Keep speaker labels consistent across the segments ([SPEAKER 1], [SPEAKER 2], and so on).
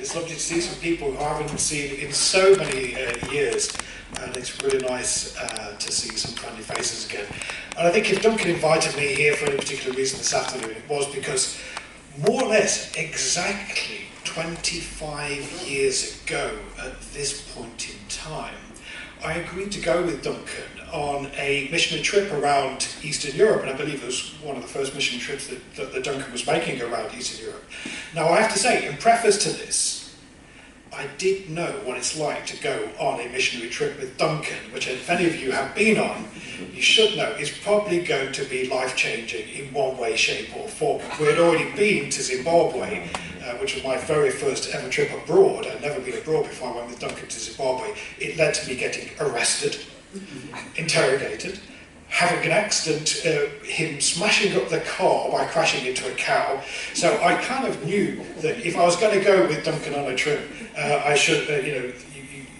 [SPEAKER 1] It's lovely to see some people who I haven't seen in so many years, and it's really nice to see some friendly faces again. And I think if Duncan invited me here for any particular reason this afternoon, it was because more or less exactly 25 years ago at this point in time, I agreed to go with Duncan on a missionary trip around Eastern Europe, and I believe it was one of the first missionary trips that Duncan was making around Eastern Europe. Now, I have to say, in preface to this, I did know what it's like to go on a missionary trip with Duncan, which if any of you have been on, you should know is probably going to be life-changing in one way, shape or form. We had already been to Zimbabwe, which was my very first ever trip abroad. I'd never been abroad before I went with Duncan to Zimbabwe. It led to me getting arrested, interrogated, having an accident, him smashing up the car by crashing into a cow. So I kind of knew that if I was going to go with Duncan on a trip, I should,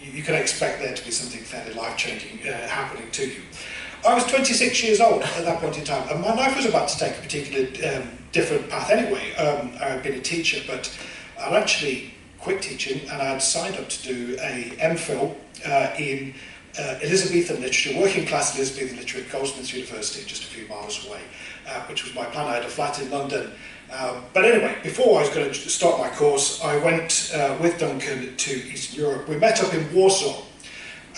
[SPEAKER 1] you can expect there to be something fairly life-changing happening to you. I was 26 years old at that point in time, and my life was about to take a particular different path anyway. I had been a teacher, but I'd actually quit teaching, and I'd signed up to do a MPhil in Elizabethan literature, working class Elizabethan literature at Goldsmiths University, just a few miles away, which was my plan. I had a flat in London. But anyway, before I was going to start my course, I went with Duncan to Eastern Europe. We met up in Warsaw,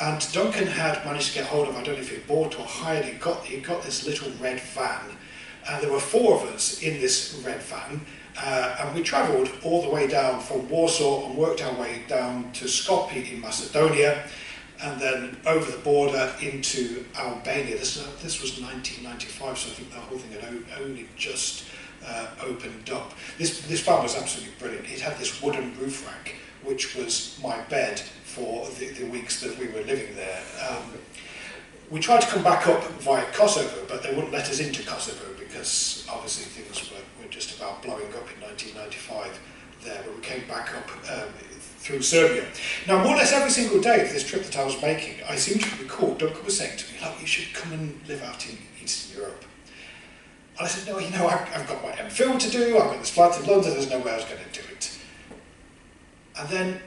[SPEAKER 1] and Duncan had managed to get hold of, I don't know if he bought or hired, he got this little red van, and there were 4 of us in this red van, and we travelled all the way down from Warsaw and worked our way down to Skopje in Macedonia, and then over the border into Albania. This was 1995, so I think the whole thing had only just opened up. This van was absolutely brilliant. It had this wooden roof rack, which was my bed for the weeks that we were living there. We tried to come back up via Kosovo, but they wouldn't let us into Kosovo because obviously things were just about blowing up in 1995 there, but we came back up through Serbia. Now, more or less every single day of this trip that I was making, I seem to recall Duncan was saying to me, "Look, you should come and live out in Eastern Europe." And I said, "No, I've got my MPhil to do, I've got this flat in London, there's no way I was going to do it." And then,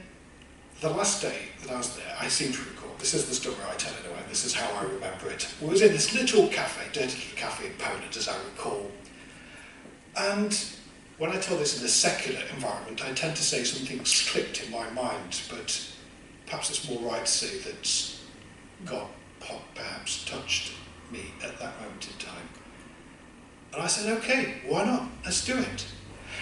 [SPEAKER 1] the last day that I was there, I seem to recall, this is the story I tell anyway, this is how I remember it. We was in this little cafe, dirty little cafe in Poland, as I recall. And when I tell this in a secular environment, I tend to say something's clicked in my mind, but perhaps it's more right to say that God perhaps touched me at that moment in time. And I said, okay, why not? Let's do it.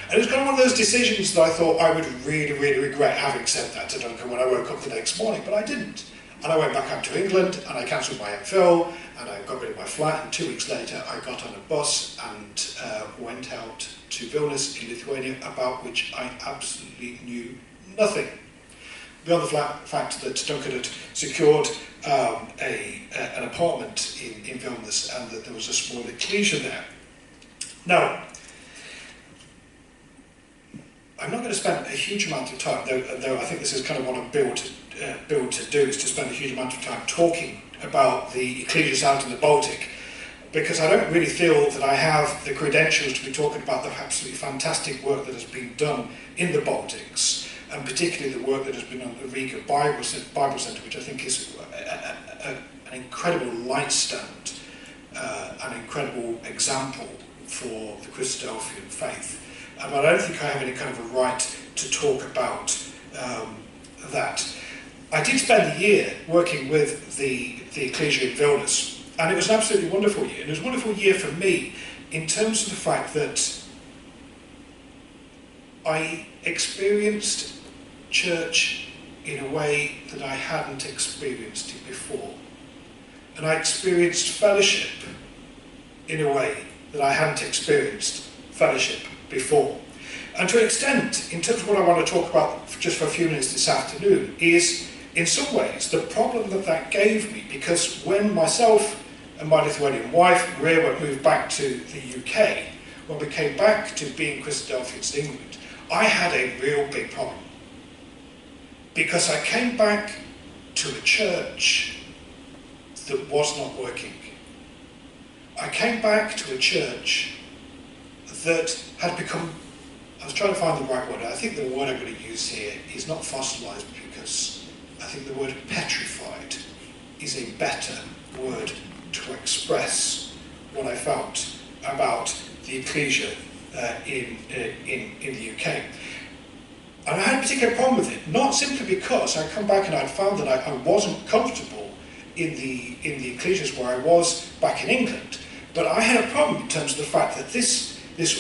[SPEAKER 1] And it was kind of one of those decisions that I thought I would really, really regret having said that to Duncan when I woke up the next morning, but I didn't. And I went back up to England, and I cancelled my MPhil, and I got rid of my flat, and 2 weeks later I got on a bus and went out to Vilnius in Lithuania, about which I absolutely knew nothing. Beyond the fact that Duncan had secured an apartment in Vilnius, and that there was a small ecclesia there. Now, I'm not going to spend a huge amount of time, though I think this is kind of what I'm built to do, is to spend a huge amount of time talking about the ecclesias out in the Baltic, because I don't really feel that I have the credentials to be talking about the absolutely fantastic work that has been done in the Baltics, and particularly the work that has been done at the Riga Bible Centre, which I think is an incredible light stand, an incredible example for the Christadelphian faith. But I don't think I have any kind of a right to talk about that. I did spend a year working with the ecclesia in Vilnius, and it was an absolutely wonderful year. And it was a wonderful year for me in terms of the fact that I experienced church in a way that I hadn't experienced it before. And I experienced fellowship in a way that I hadn't experienced fellowship before. And to an extent, in terms of what I want to talk about just for a few minutes this afternoon, is in some ways the problem that gave me, because when myself and my Lithuanian wife, Maria, moved back to the UK, when we came back to being Christadelphians in England, I had a real big problem. Because I came back to a church that was not working. I came back to a church that had become I was trying to find the right word. I think the word I'm going to use here is not fossilised, because I think the word petrified is a better word to express what I felt about the ecclesia in the UK. And I had a particular problem with it, not simply because I'd come back and I'd found that I wasn't comfortable in the ecclesias where I was back in England, but I had a problem in terms of the fact that this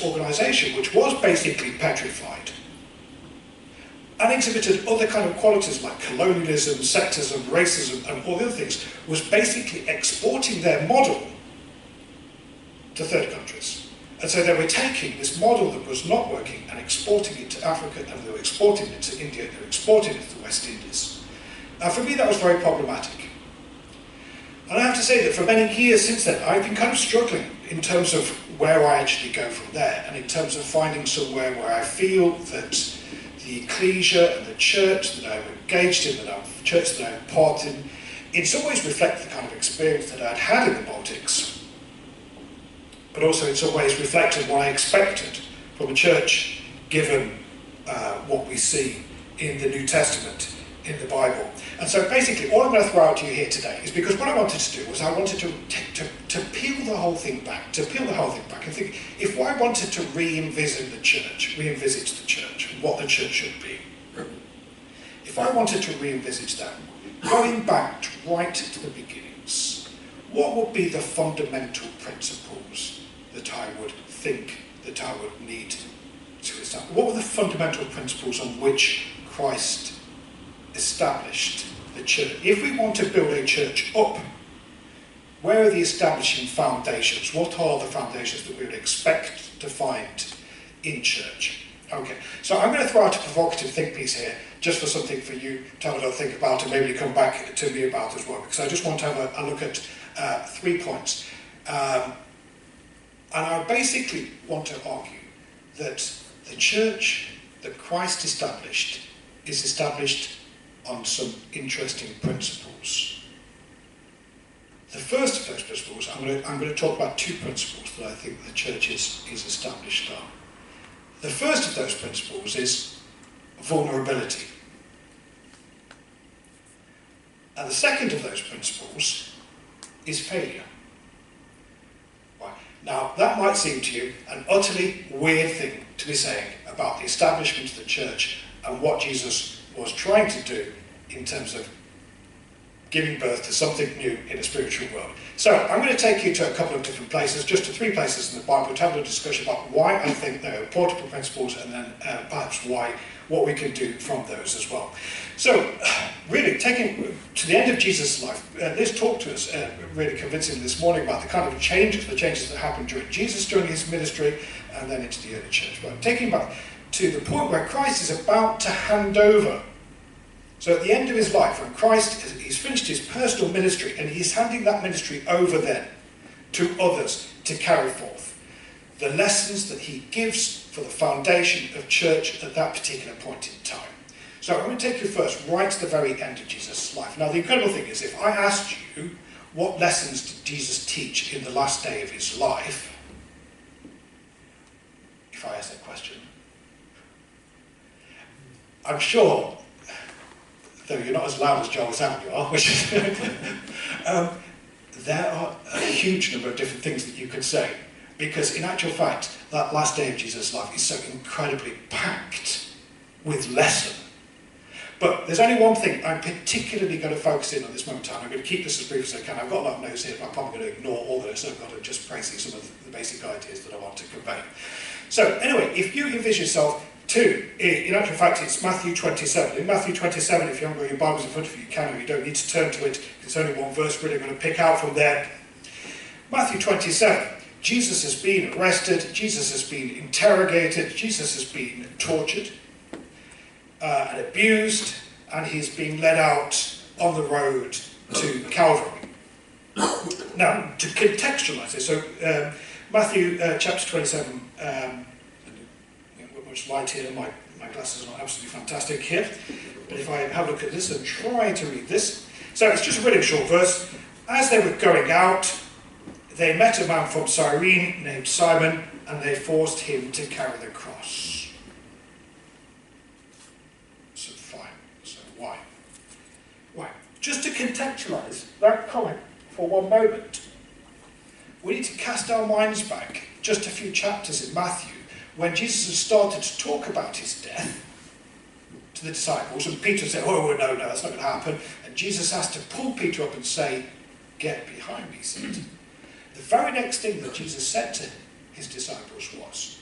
[SPEAKER 1] organisation, which was basically petrified, and exhibited other kind of qualities like colonialism, sectism, racism, and all the other things, was basically exporting their model to third countries. And so they were taking this model that was not working and exporting it to Africa, and they were exporting it to India, they were exporting it to the West Indies. Now for me that was very problematic. And I have to say that for many years since then, I've been kind of struggling in terms of where I actually go from there, and in terms of finding somewhere where I feel that the ecclesia and the church that I'm engaged in, the church that I'm part in some ways reflect the kind of experience that I'd had in the Baltics, but also in some ways reflected what I expected from a church, given what we see in the New Testament, in the Bible. And so basically all I'm going to throw out to you here today is because what I wanted to do was I wanted to peel the whole thing back, and think, if I wanted to re-envisage the church, and what the church should be, if I wanted to re-envisage that, going back right to the beginnings, what would be the fundamental principles that I would think that I would need to establish? What were the fundamental principles on which Christ established the church? If we want to build a church up, where are the establishing foundations? What are the foundations that we would expect to find in church? Okay, so I'm going to throw out a provocative think piece here, just for something for you to have a little think about, and maybe come back to me about as well, because I just want to have a look at 3 points. And I basically want to argue that the church that Christ established is established on some interesting principles. The first of those principles, I'm going to talk about 2 principles that I think the church is established on. The first of those principles is vulnerability. And the second of those principles is failure. Right. Now, that might seem to you an utterly weird thing to be saying about the establishment of the church and what Jesus was trying to do in terms of giving birth to something new in a spiritual world. So I'm going to take you to a couple of different places, just to 3 places in the Bible, to have a discussion about why I think they are portable principles, and then perhaps what we can do from those as well. So really, taking to the end of Jesus' life, Liz talked to us really convincingly this morning about the kind of changes that happened during his ministry, and then into the early church. But taking back to the point where Christ is about to hand over. So at the end of his life, when Christ, he's finished his personal ministry, and he's handing that ministry over then to others to carry forth the lessons that he gives for the foundation of church at that particular point in time. So I'm going to take you first right to the very end of Jesus' life. Now the incredible thing is, if I asked you what lessons did Jesus teach in the last day of his life, if I asked that question, I'm sure, though you're not as loud as Joel Sam you are, which is there are a huge number of different things that you could say, because in actual fact that last day of Jesus' life is so incredibly packed with lesson. But there's only one thing I'm particularly going to focus in on this moment in time. I'm going to keep this as brief as I can. I've got a lot of notes here, but I'm probably going to ignore all those, so I've got to just praise some of the basic ideas that I want to convey. So anyway, if you envision yourself in actual fact, it's Matthew 27. In Matthew 27, if you haven't got your Bibles in front of you, you can, or you don't need to turn to it. It's only one verse, really. I'm going to pick out from there. Matthew 27. Jesus has been arrested. Jesus has been interrogated. Jesus has been tortured and abused, and he's been led out on the road to Calvary. Now, to contextualise this, so Matthew chapter 27. Much light here, my glasses are not absolutely fantastic here, but if I have a look at this and try to read this. So it's just a really short verse. As they were going out, they met a man from Cyrene named Simon, and they forced him to carry the cross. contextualise that comment for one moment, we need to cast our minds back just a few chapters in Matthew when Jesus has started to talk about his death to the disciples, and Peter said, oh, no, that's not going to happen. And Jesus has to pull Peter up and say, get behind me, Satan. The very next thing that Jesus said to his disciples was,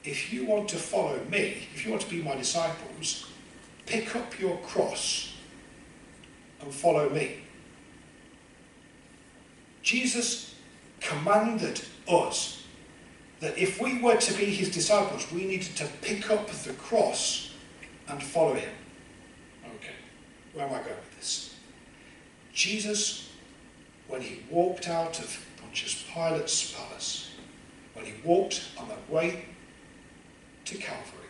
[SPEAKER 1] if you want to follow me, if you want to be my disciples, pick up your cross and follow me. Jesus commanded us that if we were to be his disciples, we needed to pick up the cross and follow him. Okay, where am I going with this? Jesus, when he walked out of Pontius Pilate's palace, when he walked on the way to Calvary,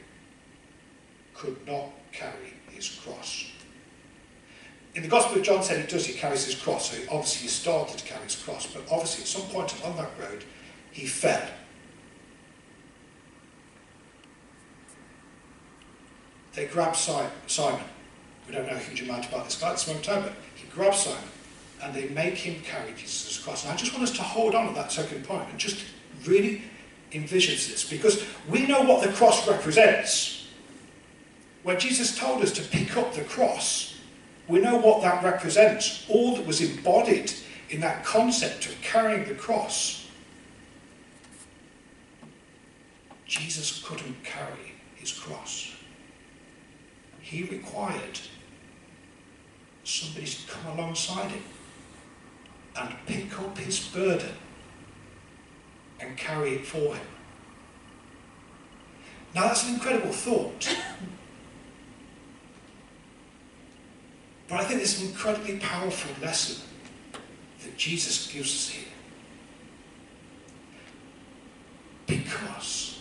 [SPEAKER 1] could not carry his cross. In the Gospel of John said he does, he carries his cross, so obviously he started to carry his cross, but obviously at some point along that road he fell. They grabbed Simon. We don't know a huge amount about this guy at this moment in time, but he grabs Simon and they make him carry Jesus' cross. And I just want us to hold on at that second point and just really envision this, because we know what the cross represents. When Jesus told us to pick up the cross, we know what that represents. All that was embodied in that concept of carrying the cross. Jesus couldn't carry his cross. He required somebody to come alongside him and pick up his burden and carry it for him. Now that's an incredible thought. But I think it's an incredibly powerful lesson that Jesus gives us here. Because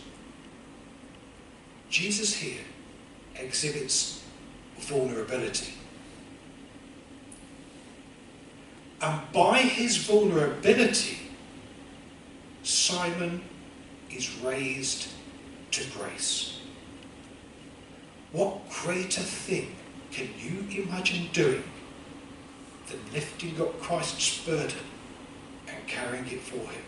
[SPEAKER 1] Jesus here exhibits vulnerability. And by his vulnerability, Simon is raised to grace. What greater thing can you imagine doing than lifting up Christ's burden and carrying it for him?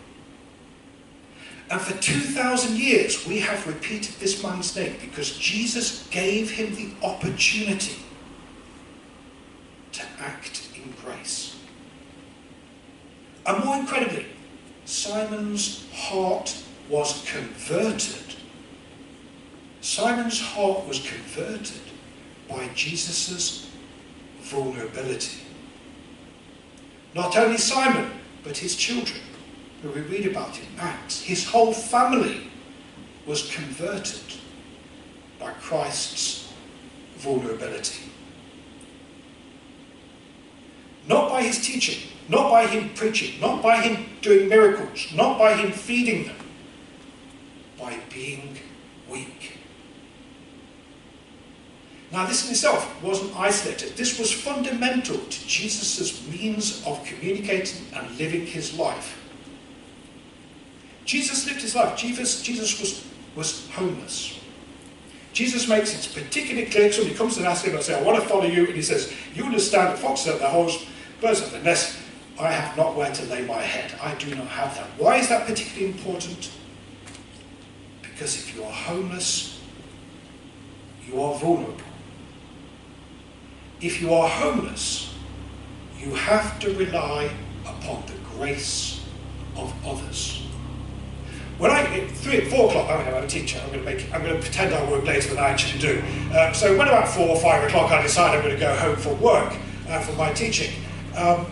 [SPEAKER 1] And for 2,000 years we have repeated this man's name because Jesus gave him the opportunity to act in grace. And more incredibly, Simon's heart was converted. Simon's heart was converted by Jesus' vulnerability. Not only Simon, but his children, who we read about in Acts. His whole family was converted by Christ's vulnerability. Not by his teaching, not by him preaching, not by him doing miracles, not by him feeding them, by being weak. Now this in itself wasn't isolated. This was fundamental to Jesus' means of communicating and living his life. Jesus lived his life. Jesus was homeless. Jesus makes it particularly clear. Somebody comes and asks him, I say, I want to follow you. And he says, you understand the foxes have their holes, birds have their nests. I have not where to lay my head. I do not have that. Why is that particularly important? Because if you are homeless, you are vulnerable. If you are homeless, you have to rely upon the grace of others. When at 3 or 4 o'clock, I'm a teacher, I'm going to pretend I work later than I actually do. So when about 4 or 5 o'clock I decide I'm going to go home from work for my teaching, I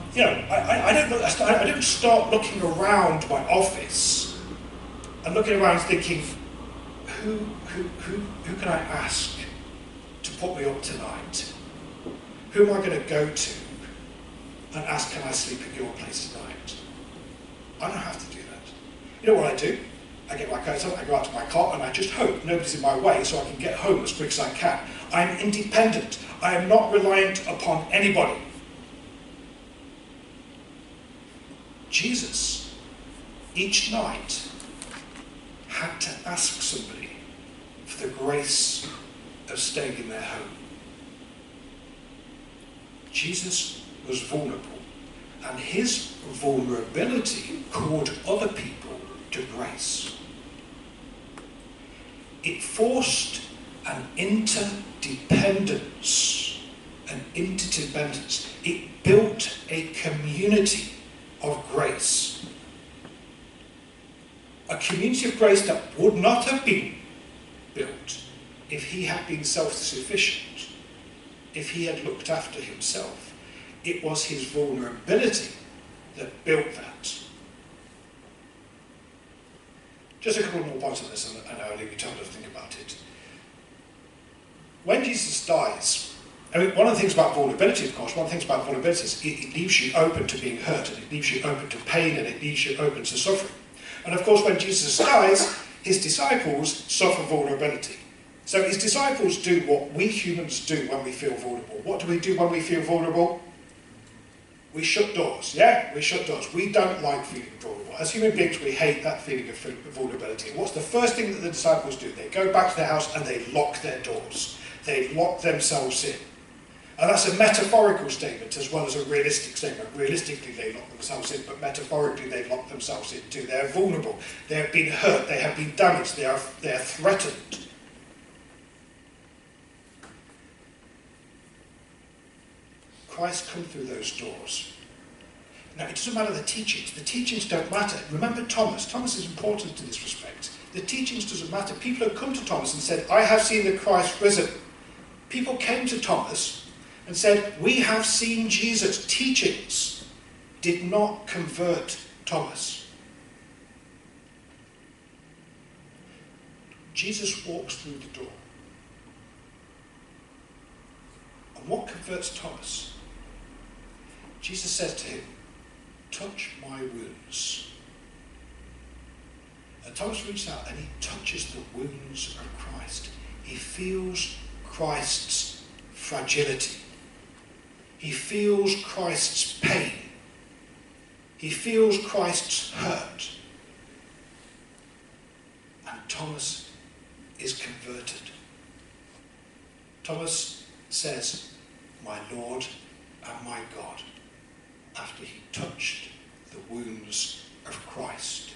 [SPEAKER 1] don't start looking around my office and looking around thinking, who can I ask to put me up tonight? Who am I going to go to and ask, can I sleep at your place tonight? I don't have to do that. You know what I do? I get my coat on, I go out to my car, and I just hope nobody's in my way so I can get home as quick as I can. I'm independent. I am not reliant upon anybody. Jesus, each night, had to ask somebody for the grace of staying in their home. Jesus was vulnerable, and his vulnerability called other people to grace. It forced an interdependence. It built a community of grace. A community of grace that would not have been built if he had been self-sufficient, if he had looked after himself. It was his vulnerability that built that. Just a couple more points on this, and I'll leave you time to think about it. When Jesus dies, I mean, one of the things about vulnerability, of course, is it leaves you open to being hurt, and it leaves you open to pain, and it leaves you open to suffering. And of course, when Jesus dies, his disciples suffer vulnerability. So his disciples do what we humans do when we feel vulnerable. What do we do when we feel vulnerable? We shut doors, yeah? We shut doors. We don't like feeling vulnerable. As human beings, we hate that feeling of vulnerability. And what's the first thing that the disciples do? They go back to their house and they lock their doors. They lock themselves in. And that's a metaphorical statement as well as a realistic statement. Realistically, they lock themselves in, but metaphorically, they lock themselves in too. They're vulnerable. They have been hurt. They have been damaged. They are threatened. Christ comes through those doors. Now, it doesn't matter the teachings. The teachings don't matter. Remember Thomas. Thomas is important in this respect. The teachings doesn't matter. People have come to Thomas and said, I have seen the Christ risen. People came to Thomas and said, we have seen Jesus. Teachings did not convert Thomas. Jesus walks through the door. And what converts Thomas? Jesus says to him, touch my wounds. And Thomas reaches out and he touches the wounds of Christ. He feels Christ's fragility. He feels Christ's pain. He feels Christ's hurt. And Thomas is converted. Thomas says, my Lord and my God, after he touched the wounds of Christ.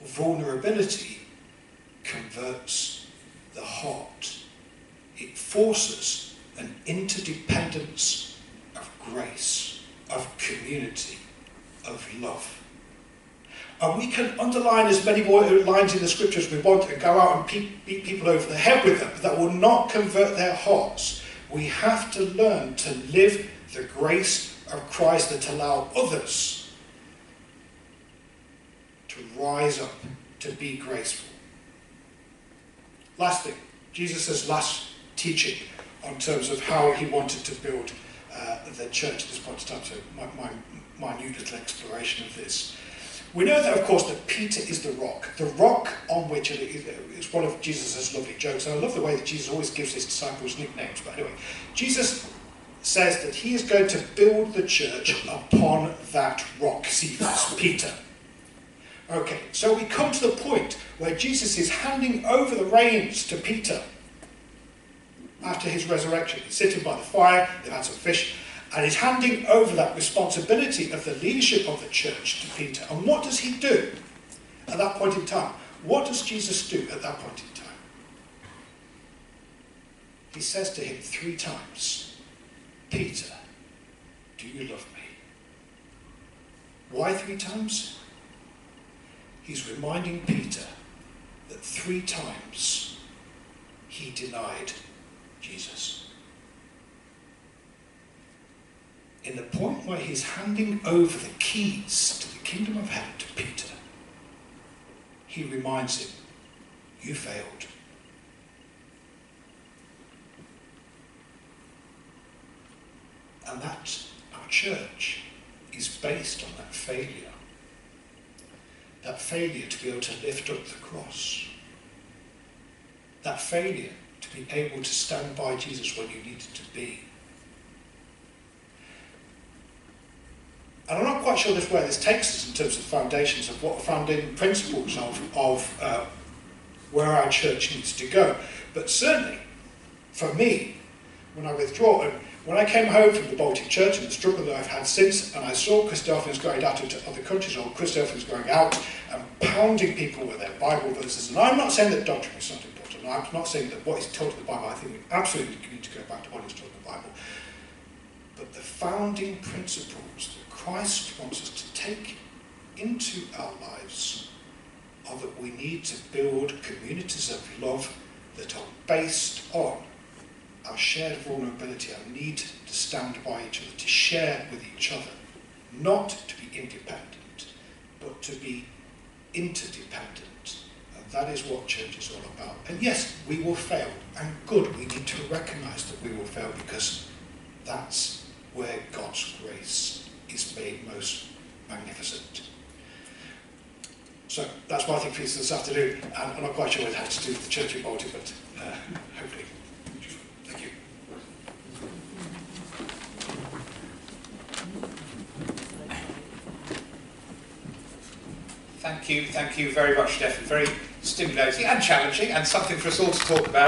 [SPEAKER 1] Vulnerability converts the heart. It forces an interdependence of grace, of community, of love. And we can underline as many more lines in the scripture as we want and go out and beat people over the head with them, but that will not convert their hearts. We have to learn to live the grace of Christ that allow others to rise up, to be graceful. Last thing, Jesus' last teaching on terms of how he wanted to build the church at this point in time, so my new little exploration of this. We know that, of course, that Peter is the rock on which, and it's one of Jesus' lovely jokes, and I love the way that Jesus always gives his disciples nicknames, but anyway, Jesus says that he is going to build the church upon that rock. Cephas, Peter. Okay, so we come to the point where Jesus is handing over the reins to Peter after his resurrection. He's sitting by the fire, they've had some fish, and he's handing over that responsibility of the leadership of the church to Peter. And what does he do at that point in time? What does Jesus do at that point in time? He says to him 3 times, Peter, do you love me? Why 3 times? He's reminding Peter that 3 times he denied Jesus. In the point where he's handing over the keys to the kingdom of heaven to Peter, he reminds him, you failed. And that our church is based on that failure. That failure to be able to lift up the cross. That failure to be able to stand by Jesus when you needed to be. And I'm not quite sure where this takes us in terms of foundations of what founding principles of where our church needs to go. But certainly, for me, when I withdraw, and When I came home from the Baltic church and the struggle that I've had since, and I saw Christophans going out into other countries, or Christophans going out and pounding people with their Bible verses, and I'm not saying that doctrine is not important, I'm not saying that what is taught in the Bible, I think we absolutely need to go back to what is taught in the Bible, but the founding principles that Christ wants us to take into our lives are that we need to build communities of love that are based on our shared vulnerability, our need to stand by each other, to share with each other, not to be independent, but to be interdependent. And that is what church is all about. And yes, we will fail, and good, we need to recognise that we will fail, because that's where God's grace is made most magnificent. So that's my thing for you this afternoon. I'm not quite sure what it has to do with the church in Baltic, but hopefully. Thank you.
[SPEAKER 2] Thank you very much, Stephen. Very stimulating and challenging, and something for us all to talk about.